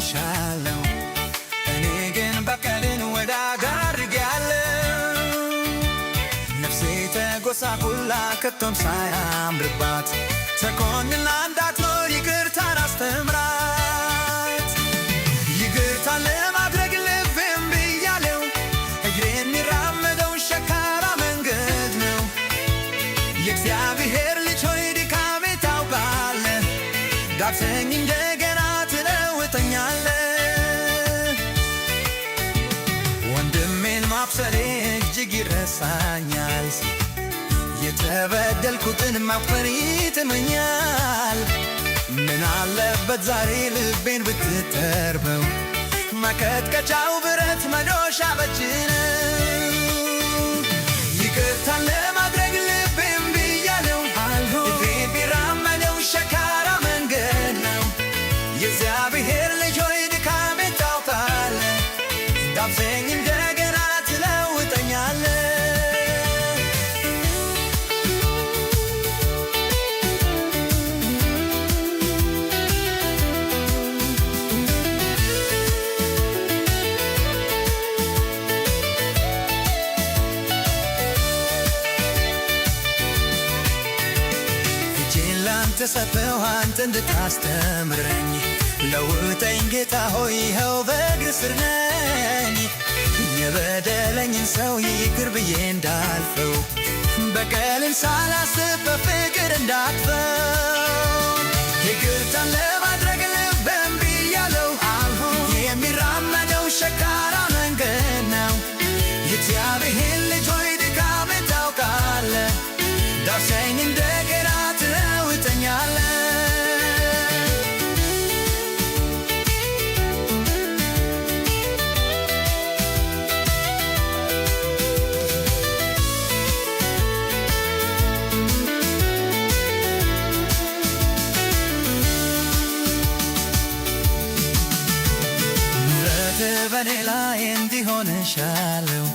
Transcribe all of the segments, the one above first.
እሻለሁ እኔ ግን በቀልን ወዳጅ አድርጌያለሁ። ነፍሴ ተጎሳቁላ ከቶም ሳያምርባት ተኮንና እንዳትኖር ይቅርታን አስተምራት። ይቅርታን ለማድረግ ልቤም ብያለው እግሬን የሚራመደው ሸካራ መንገድ ነው። የእግዚአብሔር ልጅ ሆይ ድካሜ ታውቃለህ፣ ዳብሰኝ እንደገና ትለውጠኛለህ። ወንድሜን ማብሰሌ እጅግ ይረሳኛል፣ የተበደልኩትን ማክበር ይጥመኛል። ምን አለበት ዛሬ ልቤን ብትጠርበው፣ መቀጥቀጫው ብረት መዶሻ በእጅ ነው። ይቅርታን ለማድረግ ልቤም ብያለው እግሬን ቢራመደው ሸካራ መንገድ ነው። የእግዚአብሔር ልጅ ሆይ ድካሜ ታውቃለህ፣ ዳብሰኝ እንደገና ትለውጠኛለህ። ተሰጠው አንተ እንድታስተምረኝ፣ ለውጠኝ ጌታ ሆይ ይኸው በእግር ስር ነኝ። የበደለኝን ሰው ይቅር ብዬ እንዳልፈው፣ በቀልን ሳላስብ በፍቅር እንዳጥፈው። ይቅርታን ለማድረግ ልቤም ብያለው የሚራመደው ሸካራ መንገድ ነው። የእግዚአብሔር ልጅ ሆይ ድካሜ ታውቃለህ፣ ዳብሰኝ እንደገና ትለውጠኛለህ። ምሕረትህ በኔ ላይ እንዲሆን እሻለሁ፣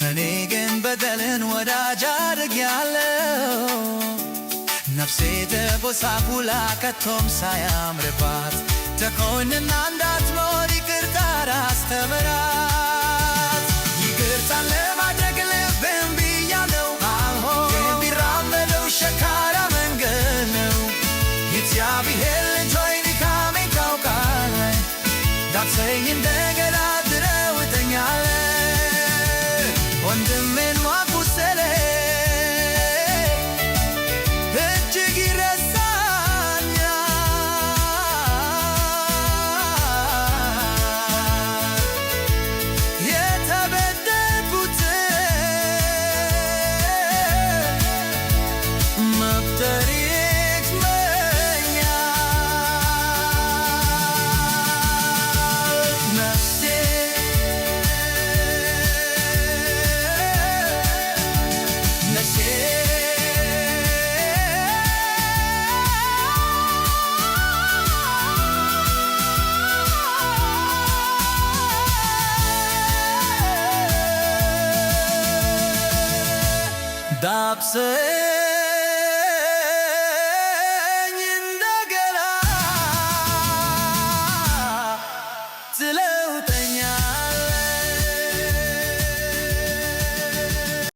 እኔ ግን በደልን ወዳጅ አድርጌያለሁ። ነፍሴ ተጎሳቁላ ከቶም ሳያምርባት ተኮንና እንዳትኖር ይቅርታን አስተምራት። ይቅርታን ለማድረግ ልቤም ብያለው የሚራመደው ሸካራ መንገድ ነው። የእግዚአብሔር ልጅ ሆይ ድካሜ ታውቃለህ፣ ዳብሰኝ እንደገና ትለውጠኛለህ። ወንድሜን ማቁሰሌ እጅግ ይረሳኛል፣ የተበደልኩትን መቁጠር ይጥመኛል። ነፍሴ ዳብሰኝ